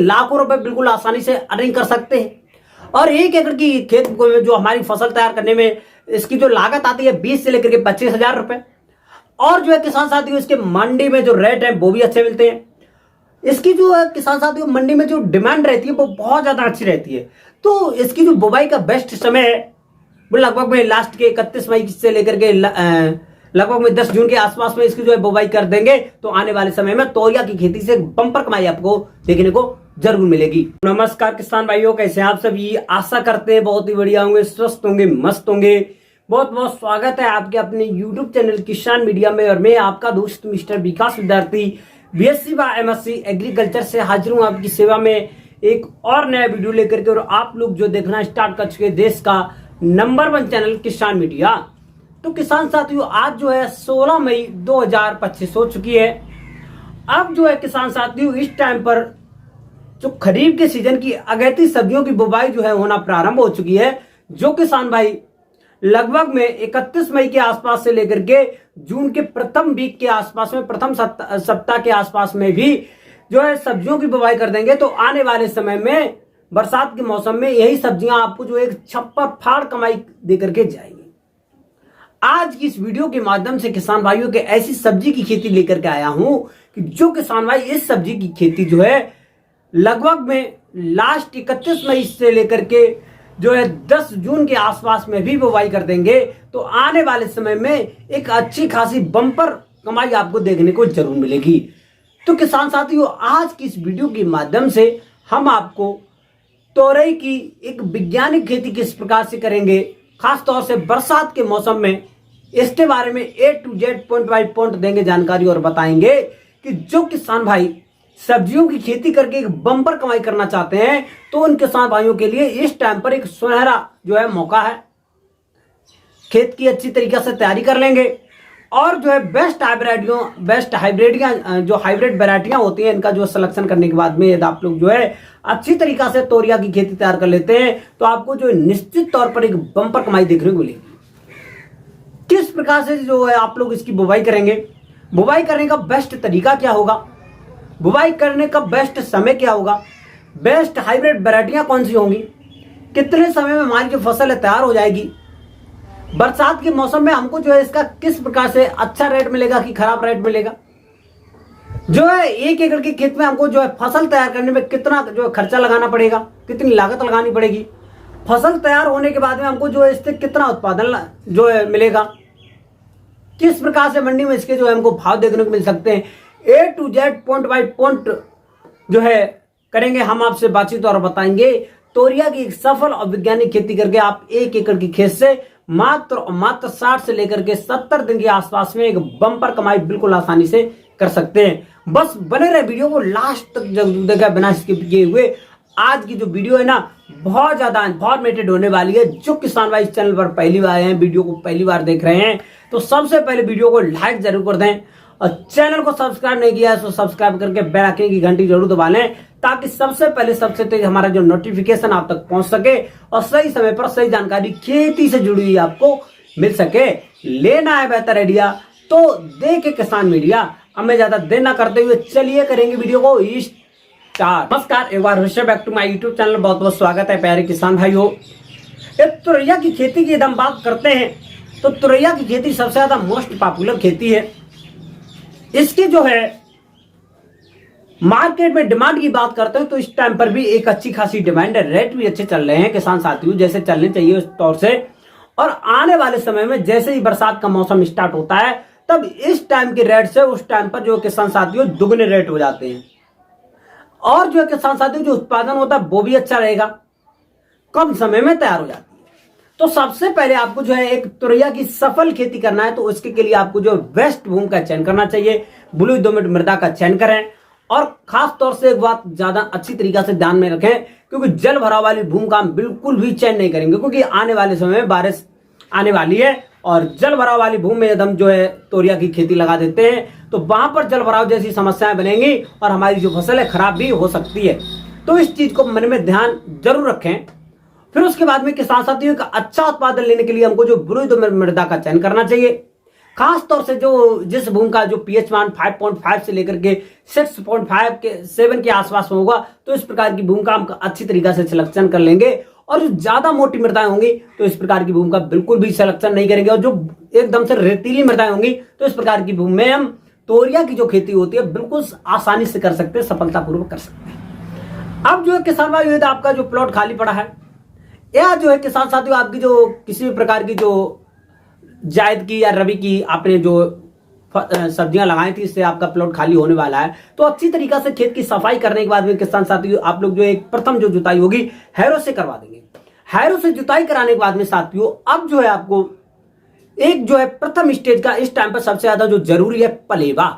लाखों रुपए बिल्कुल आसानी से अर्निंग कर सकते हैं। और 1 एकड़ की खेत में जो हमारी फसल तैयार करने में इसकी जो लागत आती है 20 से लेकर के 25,000 रुपए। और जो है किसान साथियों इसके मंडी में जो रेट है वो भी अच्छे मिलते हैं। इसकी जो है किसान साथियों मंडी में जो डिमांड रहती है वो बहुत ज्यादा अच्छी रहती है। तो इसकी जो बुवाई का बेस्ट समय है वो लगभग में लास्ट के 31 मई से लेकर के लगभग में 10 जून के आसपास में इसकी जो है बुवाई कर देंगे तो आने वाले समय में तोरिया की खेती से बम्पर कमाई आपको देखने को जरूर मिलेगी। नमस्कार किसान भाइयों, कैसे हैं आप सभी? आशा करते हैं बहुत ही बढ़िया होंगे, स्वस्थ होंगे, मस्त होंगे। बहुत बहुत स्वागत है आपके अपने YouTube चैनल किसान मीडिया में। और मैं आपका दोस्त मिस्टर विकास विद्यार्थी BSc व MSc एग्रीकल्चर से हाजिर हूँ आपकी सेवा में एक और नया वीडियो लेकर के। और आप लोग जो देखना स्टार्ट कर चुके देश का नंबर 1 चैनल किसान मीडिया। तो किसान साथियों आज जो है 16 मई 2025 हो चुकी है। अब जो है किसान साथियों इस टाइम पर जो खरीफ के सीजन की अगैती सब्जियों की बुवाई जो है होना प्रारंभ हो चुकी है। जो किसान भाई लगभग में 31 मई के आसपास से लेकर के जून के प्रथम वीक के आसपास में, प्रथम सप्ताह के आसपास में भी जो है सब्जियों की बुवाई कर देंगे तो आने वाले समय में बरसात के मौसम में यही सब्जियां आपको जो एक छप्पर फाड़ कमाई देकर के जाएंगी। आज की इस वीडियो के माध्यम से किसान भाइयों के ऐसी सब्जी की खेती लेकर के आया हूं कि जो किसान भाई इस सब्जी की खेती जो है लगभग में लास्ट 31 मई से लेकर के जो है 10 जून के आसपास में भी बुवाई कर देंगे तो आने वाले समय में एक अच्छी खासी बम्पर कमाई आपको देखने को जरूर मिलेगी। तो किसान साथियों आज की इस वीडियो के माध्यम से हम आपको तोरई की एक वैज्ञानिक खेती किस प्रकार से करेंगे, खास तौर से बरसात के मौसम में, इसके बारे में A to Z point by point देंगे जानकारी और बताएंगे कि जो किसान भाई सब्जियों की खेती करके एक बम्पर कमाई करना चाहते हैं तो उन किसान भाइयों के लिए इस टाइम पर एक सुनहरा जो है मौका है। खेत की अच्छी तरीके से तैयारी कर लेंगे और जो है बेस्ट हाइब्रिडियां जो हाइब्रिड वैरायटियां होती हैं इनका जो सिलेक्शन करने के बाद में यदि आप लोग जो है अच्छी तरीका से तोरिया की खेती तैयार कर लेते हैं तो आपको जो निश्चित तौर पर एक बम्पर कमाई देखने को मिलेगी। किस प्रकार से जो है आप लोग इसकी बुवाई करेंगे, बुवाई करने का बेस्ट तरीका क्या होगा, बुवाई करने का बेस्ट समय क्या होगा, बेस्ट हाइब्रिड वैरायटियां कौन सी होंगी, कितने समय में हमारी जो फसल है तैयार हो जाएगी, बरसात के मौसम में हमको जो है इसका किस प्रकार से अच्छा रेट मिलेगा कि खराब रेट मिलेगा, जो है 1 एकड़ के खेत में हमको जो है फसल तैयार करने में कितना जो है खर्चा लगाना पड़ेगा, कितनी लागत लगानी पड़ेगी, फसल तैयार होने के बाद में हमको जो है इससे कितना उत्पादन जो है मिलेगा, किस प्रकार से मंडी में इसके जो है हमको भाव देखने को मिल सकते हैं। A to Z point by point जो है करेंगे हम आपसे बातचीत और बताएंगे तोरिया की एक सफल और वैज्ञानिक खेती करके आप 1 एकड़ की खेत से मात्र 60 से लेकर के 70 दिन के आसपास में एक बम्पर कमाई बिल्कुल आसानी से कर सकते हैं। बस बने रहे वीडियो को लास्ट तक जरूर देखा बिना स्किप किए हुए। आज की जो वीडियो है ना बहुत ज्यादा इंफॉर्मेटिव होने वाली है। जो किसान भाई इस चैनल पर पहली बार आए हैं, वीडियो को पहली बार देख रहे हैं तो सबसे पहले वीडियो को लाइक जरूर कर दें और चैनल को सब्सक्राइब नहीं किया है तो सब्सक्राइब करके बेल आइकन की घंटी जरूर दबा लें ताकि सबसे पहले सबसे तेज हमारा जो नोटिफिकेशन आप तक पहुंच सके और सही समय पर सही जानकारी खेती से जुड़ी हुई आपको मिल सके। लेना है बेहतर आइडिया तो देखे किसान मीडिया। अब मैं ज्यादा देर ना करते हुए चलिए करेंगे वीडियो को स्टार्ट। नमस्कार, एक बार back to my YouTube channel. बहुत बहुत स्वागत है प्यारे किसान भाइयों। तुरैया की खेती की यदि हम बात करते हैं तो तुरैया की खेती सबसे ज्यादा मोस्ट पॉपुलर खेती है। इसकी जो है मार्केट में डिमांड की बात करते हैं तो इस टाइम पर भी एक अच्छी खासी डिमांड है, रेट भी अच्छे चल रहे हैं किसान साथियों, जैसे चलने चाहिए उस तौर से। और आने वाले समय में जैसे ही बरसात का मौसम स्टार्ट होता है तब इस टाइम के रेट से उस टाइम पर जो किसान साथियों दुगने रेट हो जाते हैं और जो किसान साथियों जो उत्पादन होता है वो भी अच्छा रहेगा, कम समय में तैयार हो जाती है। तो सबसे पहले आपको जो है एक तुरैया की सफल खेती करना है तो उसके के लिए आपको जो वेस्ट भूमि का चयन करना चाहिए, बलुई दोमट मृदा का चयन करें। और खास तौर से एक बात ज्यादा अच्छी तरीके से ध्यान में रखें क्योंकि जल भराव वाली भूमि का हम बिल्कुल भी चयन नहीं करेंगे क्योंकि आने वाले समय में बारिश आने वाली है और जल भराव वाली भूमि में यदि हम जो है तोरिया की खेती लगा देते हैं तो वहां पर जल भराव जैसी समस्याएं बनेंगी और हमारी जो फसल है खराब भी हो सकती है। तो इस चीज को मन में ध्यान जरूर रखें। फिर उसके बाद में किसान साथियों का अच्छा उत्पादन लेने के लिए हमको जो बलुई दोमट मृदा का चयन करना चाहिए। खास तौर से जो जिस भूमि का जो पीएच मान 5.5 से लेकर के 6.5 के 7 के आसपास में होगा, तो इस प्रकार की भूमि का हम अच्छी तरीका से सिलेक्शन कर लेंगे। और जो ज्यादा मोटी मृदाएं होंगी तो इस प्रकार की भूमि का बिल्कुल भी सिलेक्शन नहीं करेंगे। और जो एकदम से रेतीली मृदाएं होंगी तो इस प्रकार की भूमि में हम तोरिया की जो खेती होती है बिल्कुल आसानी से कर सकते हैं, सफलतापूर्वक कर सकते हैं। अब जो है किसान भाई, यदि आपका जो प्लॉट खाली पड़ा है या जो है किसान साथियों आपकी जो किसी भी प्रकार की जो जायद की या रबी की आपने जो सब्जियां लगाई थी, इससे आपका प्लॉट खाली होने वाला है, तो अच्छी तरीका से खेत की सफाई करने के बाद में किसान साथियों आप लोग जो एक प्रथम जो जुताई होगी हैरो से करवा देंगे। हैरो से जुताई कराने के बाद में साथियों अब जो है आपको एक जो है प्रथम स्टेज का इस टाइम पर सबसे ज्यादा जो जरूरी है पलेवा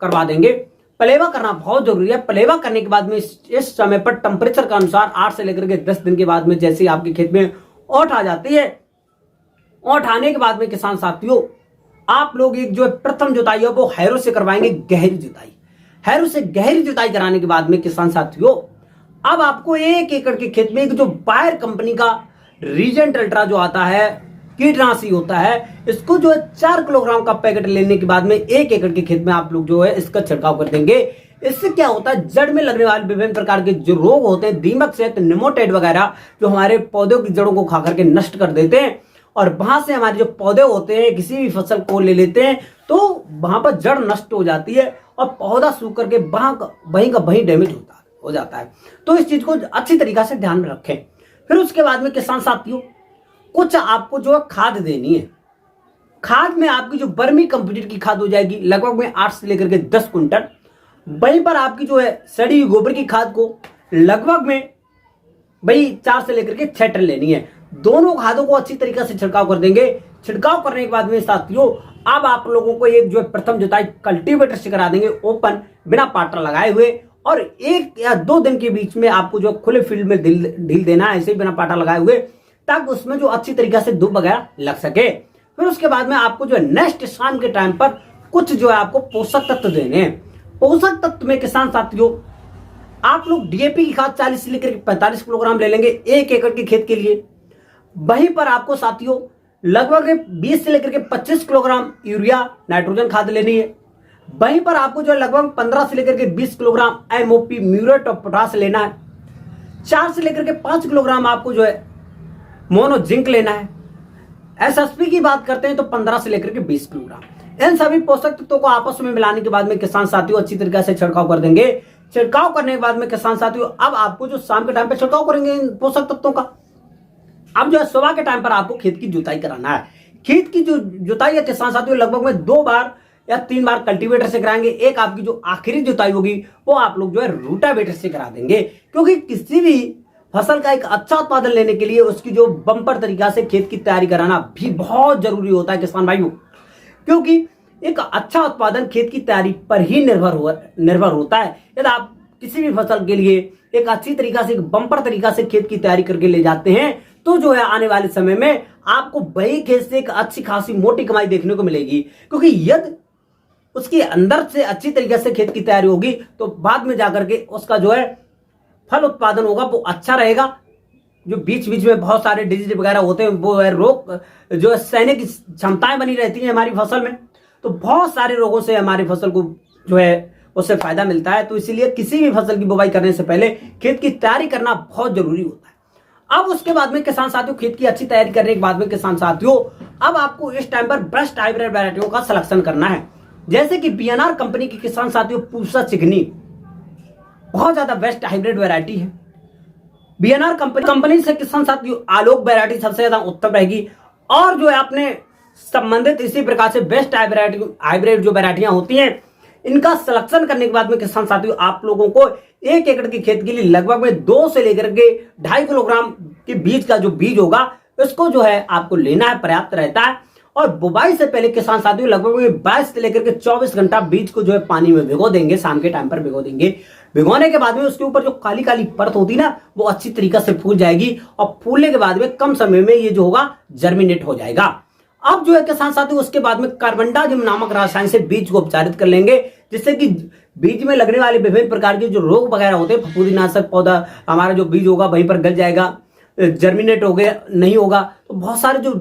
करवा देंगे। पलेवा करना बहुत जरूरी है। पलेवा करने के बाद में इस समय पर टेम्परेचर के अनुसार 8 से लेकर के 10 दिन के बाद में जैसे आपके खेत में ओट आ जाती है, ओट आने के बाद में किसान साथियों आप लोग एक जो है प्रथम जुताई है वो हैरो से करवाएंगे, गहरी जुताई। हैरो से गहरी जुताई कराने के बाद में किसान साथियों अब आपको 1 एकड़ के खेत में एक जो बायर कंपनी का रीजेंट अल्ट्रा जो आता है कीटनाशी होता है, इसको जो है 4 किलोग्राम का पैकेट लेने के बाद में 1 एकड़ के खेत में आप लोग जो है इसका छिड़काव कर देंगे। इससे क्या होता है, जड़ में लगने वाले विभिन्न प्रकार के जो रोग होते हैं, दीमक से निमोटेड वगैरह, जो हमारे पौधों की जड़ों को खा करके नष्ट कर देते हैं और वहां से हमारे जो पौधे होते हैं किसी भी फसल को ले लेते हैं तो वहां पर जड़ नष्ट हो जाती है और पौधा सूख करके वहीं का वहीं डैमेज हो जाता है। तो इस चीज को अच्छी तरीका से ध्यान में रखें। फिर उसके बाद में किसान साथियों कुछ आपको जो है खाद देनी है। खाद में आपकी जो बर्मी कंपोजिट की खाद हो जाएगी लगभग में 8 से लेकर के 10 कुंटल। वहीं पर आपकी जो है सड़ी हुई गोबर की खाद को लगभग में भाई 4 से लेकर के 6 टन लेनी है। दोनों खादों को अच्छी तरीके से छिड़काव कर देंगे। छिड़काव करने के बाद में साथियों अब आप लोगों को एक जो है प्रथम जुताई कल्टीवेटर से करा देंगे, ओपन बिना पाटा लगाए हुए, और 1 या 2 दिन के बीच में आपको जो खुले फील्ड में ढील देना है, ऐसे ही बिना पाटा लगाए हुए, ताकि उसमें जो अच्छी तरीके से धूप वगैरह लग सके। फिर उसके बाद में आपको जो है नेक्स्ट शाम के टाइम पर कुछ जो है आपको पोषक तत्व देने हैं। पोषक तत्व में किसान साथियों आप लोग डीएपी की खाद 40 से लेकर 45 किलोग्राम ले लेंगे 1 एकड़ के खेत के लिए। वहीं पर आपको साथियों लगभग 20 से लेकर के 25 किलोग्राम यूरिया नाइट्रोजन खाद लेनी है। वहीं पर आपको जो है लगभग 15 से लेकर के 20 kilogram MOP muriate of potash लेना है। 4 से लेकर के 5 किलोग्राम आपको जो है मोनो जिंक लेना है। एसएसपी की बात करते हैं तो 15 से लेकर के 20 किलोग्राम। इन सभी पोषक तत्वों को आपस में मिलाने के बाद में किसान साथियों अच्छी तरीके से छिड़काव कर देंगे। छिड़काव करने के बाद में किसान साथियों अब आपको जो शाम के टाइम पे छिड़काव करेंगे इन पोषक तत्वों का, अब जो है सुबह के टाइम पर आपको खेत की जुताई कराना है। खेत की जो जुताई है किसान साथियों लगभग में 2 बार या 3 बार कल्टीवेटर से कराएंगे। एक आपकी जो आखिरी जुताई होगी वो आप लोग जो है रूटावेटर से करा देंगे, क्योंकि किसी भी फसल का एक अच्छा उत्पादन लेने के लिए उसकी जो बम्पर तरीका से खेत की तैयारी कराना भी बहुत जरूरी होता है किसान भाइयों, क्योंकि एक अच्छा उत्पादन खेत की तैयारी पर ही निर्भर होता है। यदि आप किसी भी फसल के लिए एक अच्छी तरीका से एक बम्पर तरीका से खेत की तैयारी करके ले जाते हैं तो जो है आने वाले समय में आपको वही खेत से एक अच्छी खासी मोटी कमाई देखने को मिलेगी, क्योंकि यदि उसके अंदर से अच्छी तरीके से खेत की तैयारी होगी तो बाद में जाकर के उसका जो है फल उत्पादन होगा वो अच्छा रहेगा। जो बीच बीच में बहुत सारे डिजीज वगैरह होते हैं वो है रोग जो है सहने की क्षमताएं बनी रहती हैं हमारी फसल में, तो बहुत सारे रोगों से हमारी फसल को जो है उससे फायदा मिलता है। तो इसीलिए किसी भी फसल की बुवाई करने से पहले खेत की तैयारी करना बहुत जरूरी होता है। अब उसके बाद में किसान साथियों खेत की अच्छी तैयारी करने के बाद में किसान साथियों अब आपको इस टाइम पर बेस्ट हाइब्रिड वैरायटियों का सिलेक्शन करना है। जैसे कि बीएनआर कंपनी की किसान साथियों पूसा चिकनी बहुत ज्यादा बेस्ट हाइब्रिड वैरायटी है। बीएनआर कंपनी से किसान साथियों आलोक वैरायटी सबसे ज्यादा उत्तम रहेगी। और जो है अपने संबंधित इसी प्रकार से बेस्ट हाइब्रिड जो वैरायटियां होती हैं इनका सिलेक्शन करने के बाद में किसान साथियों आप लोगों को 1 एकड़ के खेत के लिए लगभग में 2 से लेकर के 2.5 किलोग्राम के बीज का जो बीज होगा इसको जो है आपको लेना है, पर्याप्त रहता है। और बुवाई से पहले किसान साथियों लगभग में 22 से लेकर के 24 घंटा बीज को जो है पानी में भिगो देंगे, शाम के टाइम पर भिगो देंगे। भिगोने के बाद में उसके ऊपर जो काली काली परत होती है ना वो अच्छी तरीके से फूल जाएगी और फूलने के बाद में कम समय में ये जो होगा जर्मिनेट हो जाएगा। अब जो है किसान साथियों उसके बाद में कार्बनडाजिम नामक रसायन से बीज को उपचारित कर लेंगे, जिससे कि बीज में लगने वाले विभिन्न प्रकार के जो रोग वगैरह होते हैं फफूंदीनाशक पौधा हमारा जो बीज होगा वहीं पर गल जाएगा, जर्मिनेट हो गया नहीं होगा। तो बहुत सारे जो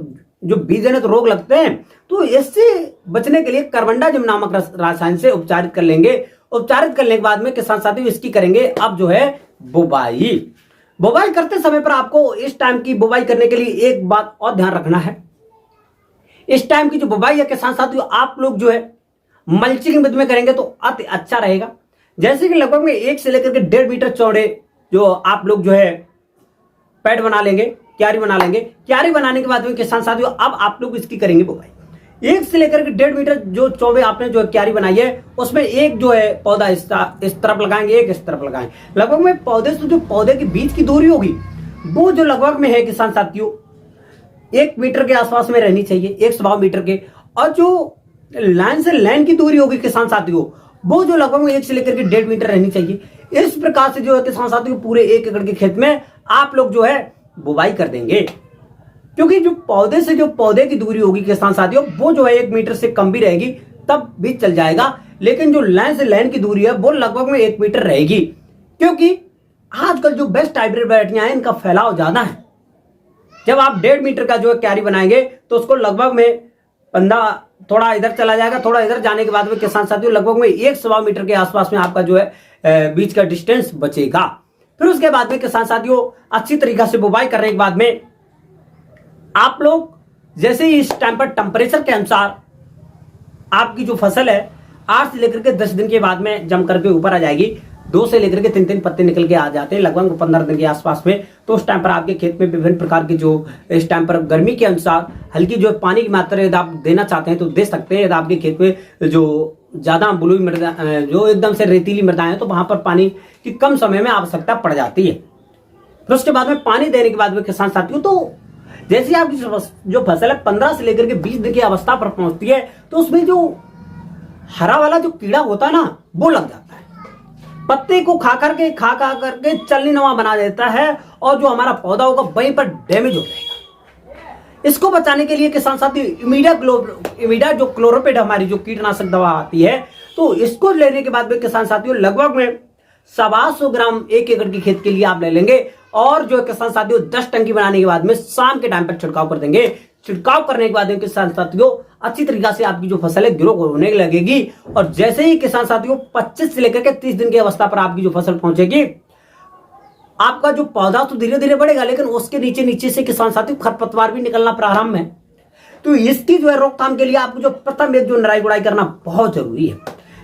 जो बीज जनित रोग लगते हैं, तो इससे बचने के लिए कार्बनडाजिम नामक रसायन से उपचारित कर लेंगे। उपचारित करने के बाद में किसान साथियों इसकी करेंगे अब जो है बुवाई। बुवाई करते समय पर आपको इस टाइम की बुवाई करने के लिए एक बात और ध्यान रखना है। इस टाइम की जो बुवाई है किसान साथियों, आप लोग जो है मल्चिंग विधि में करेंगे तो अति अच्छा रहेगा। जैसे कि लगभग में 1 से लेकर के 1.5 मीटर चौड़े जो आप लोग जो है पैड बना लेंगे, क्यारी बना लेंगे। क्यारी बनाने के बाद में किसान साथियों अब आप लोग इसकी करेंगे बुवाई। 1 से लेकर के 1.5 मीटर जो चौड़े आपने जो क्यारी बनाई है, उसमें एक जो है पौधा इस तरफ लगाएंगे, एक इस तरफ लगाएंगे। लगभग में पौधे से जो पौधे के बीच की दूरी होगी वो जो लगभग में है किसान साथियों 1 मीटर के आसपास में रहनी चाहिए, 1 मीटर के। और जो लाइन से लाइन की दूरी होगी किसान साथियों वो जो लगभग में 1 से लेकर के 1.5 मीटर रहनी चाहिए। इस प्रकार से जो है किसान साथियों पूरे 1 एकड़ के खेत में आप लोग जो है बुवाई कर देंगे। क्योंकि जो पौधे से जो पौधे की दूरी होगी किसान साथियों वो जो है 1 मीटर से कम भी रहेगी तब भी चल जाएगा, लेकिन जो लाइन से लाइन की दूरी है वो लगभग में 1 मीटर रहेगी। क्योंकि आजकल जो बेस्ट हाइब्रिड वैरायटियां हैं इनका फैलाव ज्यादा है। जब आप 1.5 मीटर का जो है क्यारी बनाएंगे तो उसको लगभग में 15 थोड़ा इधर चला जाएगा, थोड़ा इधर जाने के बाद में किसान साथियों लगभग में 1 मीटर के आसपास में आपका जो है बीच का डिस्टेंस बचेगा। फिर उसके बाद में किसान साथियों अच्छी तरीके से बुवाई करने के बाद में आप लोग जैसे ही इस टाइम पर टेम्परेचर के अनुसार आपकी जो फसल है 8 से लेकर के 10 दिन के बाद में जम करके ऊपर आ जाएगी। 2 से लेकर के 3 पत्ते निकल के आ जाते हैं लगभग 15 दिन के आसपास में। तो उस टाइम पर आपके खेत में विभिन्न प्रकार के जो इस टाइम पर गर्मी के अनुसार हल्की जो पानी की मात्रा यदि आप देना चाहते हैं तो दे सकते हैं। यदि आपके खेत में जो ज्यादा बलुई मृदा जो एकदम से रेतीली मृदा है तो वहां पर पानी की कम समय में आवश्यकता पड़ जाती है। फिर उसके बाद में पानी देने के बाद में किसान साथियों तो जैसे आपकी जो फसल है 15 से लेकर के 20 दिन की अवस्था पर पहुंचती है तो उसमें जो हरा वाला जो कीड़ा होता है ना वो लग जाता है, पत्ते को खा करके चलनी नवा बना देता है और जो हमारा पौधा होगा वहीं पर डैमेज हो जाएगा। इसको बचाने के लिए किसान साथी इमीडा जो क्लोरोपिड हमारी जो कीटनाशक दवा आती है तो इसको लेने के बाद में किसान साथियों लगभग में 125 ग्राम 1 एकड़ के खेत के लिए आप ले लेंगे। और जो किसान साथियों 10 टंकी बनाने के बाद में शाम के टाइम पर छिड़काव कर देंगे। छिड़काव करने के बाद में किसान साथियों अच्छी तरीके से आपकी जो फसल है ग्रो होने लगेगी। और जैसे ही किसान साथियों 25 से लेकर के 30 दिन की अवस्था पर आपकी जो फसल पहुंचेगी आपका जो पौधा तो धीरे धीरे बढ़ेगा लेकिन उसके नीचे से किसान साथियों खरपतवार भी निकलना प्रारंभ है। तो इसकी जो है रोकथाम के लिए आपको जो प्रथम एक जो निराई गुड़ाई करना बहुत जरूरी है।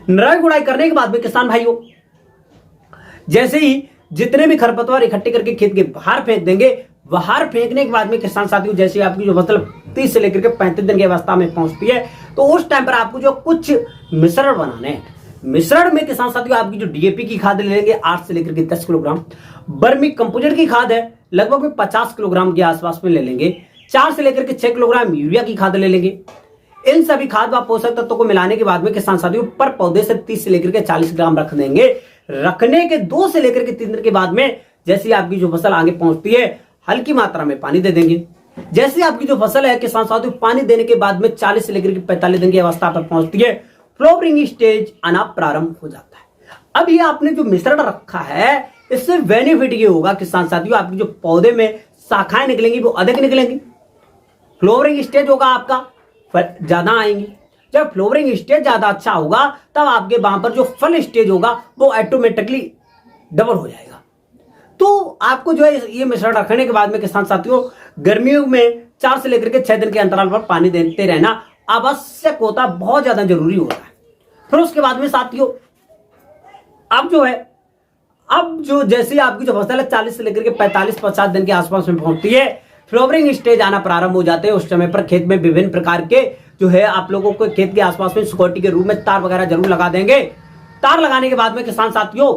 निराई गुड़ाई करने के बाद में किसान भाइयों जैसे ही जितने भी खरपतवार इकट्ठे करके खेत के बाहर फेंक देंगे, बाहर फेंकने के बाद में किसान साथियों जैसे आपकी जो फसल 30 से लेकर के 35 दिन की अवस्था में पहुंचती है तो उस टाइम पर आपको जो कुछ मिश्रण बनाने हैं। मिश्रण में किसान साथियों आपकी जो डीएपी की खाद ले लेंगे 8 से लेकर के 10 किलोग्राम, बर्मी कंपोजिट की खाद है लगभग में 50 किलोग्राम के आसपास में ले लेंगे, 4 से लेकर के 6 किलोग्राम यूरिया की खाद ले लेंगे। इन सभी खाद व पोषक तत्वों को मिलाने के बाद में किसान साथियों पर पौधे से 30 से लेकर के 40 ग्राम रख देंगे। रखने के 2 से लेकर के 3 दिन के बाद में जैसे आपकी जो फसल आगे पहुंचती है हल्की मात्रा में पानी दे देंगे। जैसे आपकी जो फसल है किसान साथियों पानी देने के बाद में 40 से लेकर के 45 दिन की अवस्था पर पहुंचती है, फ्लावरिंग स्टेज आना प्रारंभ हो जाता है। अब ये आपने जो मिश्रण रखा है इससे बेनिफिट ये होगा किसान साथियों आपकी जो पौधे में शाखाएं निकलेंगी वो अधिक निकलेंगी, फ्लावरिंग स्टेज होगा आपका ज्यादा आएंगी। जब फ्लावरिंग स्टेज ज्यादा अच्छा होगा तब आपके वहां पर जो फल स्टेज होगा वो ऑटोमेटिकली डबल हो जाएगा। तो आपको जो है ये मिश्रण रखने के बाद में किसान साथियों गर्मियों में 4 से लेकर के 6 दिन के अंतराल पर पानी देते रहना आवश्यक होता, बहुत ज्यादा जरूरी होता है। फिर उसके बाद में साथियों अब जो है अब जो जैसे आपकी जो फसल है 40 से लेकर के 45-50 दिन के आसपास में पहुंचती है, फ्लावरिंग स्टेज आना प्रारंभ हो जाते हैं। उस समय पर खेत में विभिन्न प्रकार के जो है आप लोगों को खेत के आसपास में सिक्योरिटी के रूप में तार वगैरह जरूर लगा देंगे। तार लगाने के बाद में किसान साथियों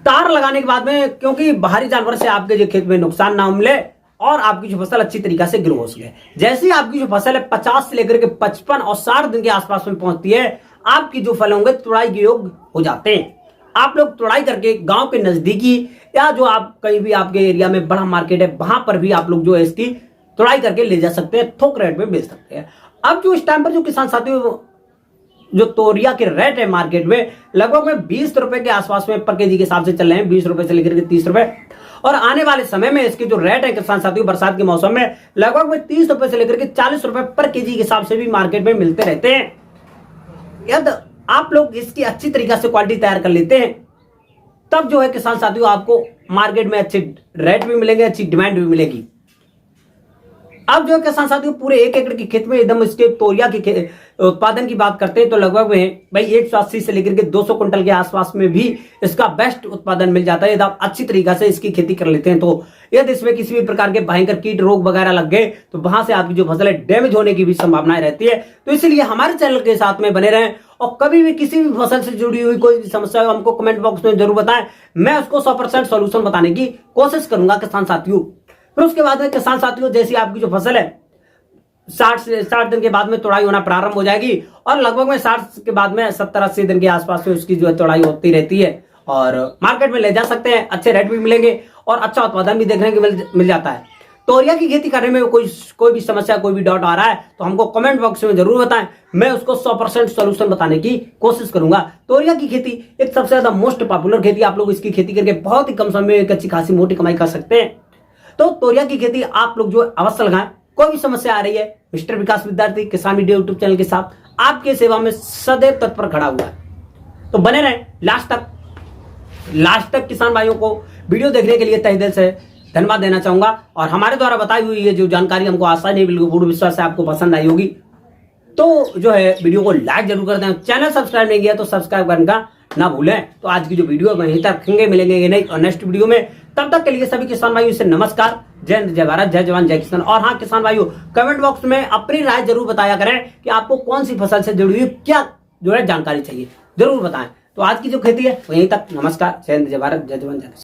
तार लगाने के बाद में क्योंकि बाहरी जानवर से आपके जो खेत में नुकसान ना मिले और आपकी जो फसल अच्छी तरीके से ग्रो हो सके। जैसे ही आपकी जो फसल है 50 से लेकर के 55 और 60 दिन के आसपास में पहुंचती है आपकी जो फल होंगे तुड़ाई के योग्य हो जाते हैं। आप लोग तुड़ाई करके गांव के नजदीकी या जो आप कहीं भी आपके एरिया में बड़ा मार्केट है वहां पर भी आप लोग जो है इसकी तुड़ाई करके ले जा सकते हैं, थोक रेट में बेच सकते हैं। अब जो इस टाइम पर जो किसान साथियों जो तोरिया के रेट है मार्केट में लगभग में 20 रुपए के आसपास में पर केजी के हिसाब से चल रहे हैं, 20 रुपए से लेकर के 30 रुपए। और आने वाले समय में इसके जो रेट है किसान साथियों बरसात के मौसम में लगभग में 30 रुपए से लेकर के 40 रुपए पर केजी के हिसाब से भी मार्केट में मिलते रहते हैं। यदि आप लोग इसकी अच्छी तरीके से क्वालिटी तैयार कर लेते हैं तब जो है किसान साथियों आपको मार्केट में अच्छे रेट भी मिलेंगे, अच्छी डिमांड भी मिलेगी। अब जो किसान साथियों पूरे 1 एकड़ के खेत में एकदम इसके तोरिया के उत्पादन की बात करते हैं तो लगभग में भाई 180 से लेकर के 200 क्विंटल के आसपास में भी इसका बेस्ट उत्पादन मिल जाता है यदि आप अच्छी तरीके से इसकी खेती कर लेते हैं। तो यदि इसमें किसी भी प्रकार के भयंकर कीट रोग वगैरह लग गए तो वहां से आपकी जो फसल है डैमेज होने की भी संभावनाएं रहती है। तो इसलिए हमारे चैनल के साथ में बने रहें और कभी भी किसी भी फसल से जुड़ी हुई कोई समस्या हमको कमेंट बॉक्स में जरूर बताएं, मैं उसको 100% सोल्यूशन बताने की कोशिश करूंगा किसान साथियों। फिर उसके बाद में किसान साथियों जैसी आपकी जो फसल है 60 दिन के बाद में तोड़ाई होना प्रारंभ हो जाएगी और लगभग में 60 के बाद में 70-80 दिन के आसपास में उसकी जो है तोड़ाई होती रहती है और मार्केट में ले जा सकते हैं, अच्छे रेट भी मिलेंगे और अच्छा उत्पादन भी देखने को मिल जाता है। तोरिया की खेती करने में कोई भी समस्या, कोई भी डाउट आ रहा है तो हमको कमेंट बॉक्स में जरूर बताएं, मैं उसको 100% सोल्यूशन बताने की कोशिश करूंगा। तोरिया की खेती एक सबसे ज्यादा मोस्ट पॉपुलर खेती, आप लोग इसकी खेती करके बहुत ही कम समय में एक अच्छी खासी मोटी कमाई कर सकते हैं। तो तोरिया की खेती आप लोग जो अवश्य लगाएं। कोई भी समस्या आ रही है मिस्टर विकास विद्यार्थी किसान वीडियो यूट्यूब चैनल के साथ आपके सेवा में सदैव तत्पर खड़ा हुआ है। तो बने रहें लास्ट तक किसान भाइयों को वीडियो देखने के लिए तहे दिल से धन्यवाद देना चाहूंगा और हमारे द्वारा बताई हुई ये जो जानकारी हमको आशा नहीं बिल्कुल पूर्ण विश्वास है आपको पसंद आई होगी। तो जो है वीडियो को लाइक जरूर कर दें, चैनल सब्सक्राइब नहीं किया तो सब्सक्राइब करने का ना भूलें। तो आज की जो वीडियो वहीं तक रखेंगे, मिलेंगे नहीं और नेक्स्ट वीडियो में। तब तक के लिए सभी किसान भाइयों से नमस्कार, जय हिंद, जय भारत, जय जवान, जय किसान। और हाँ किसान भाइयों कमेंट बॉक्स में अपनी राय जरूर बताया करें कि आपको कौन सी फसल से जुड़ी हुई क्या जो है जानकारी चाहिए, जरूर बताएं। तो आज की जो खेती है वहीं तक, नमस्कार, जय हिंद, जय भारत, जय जवान, जय किसान।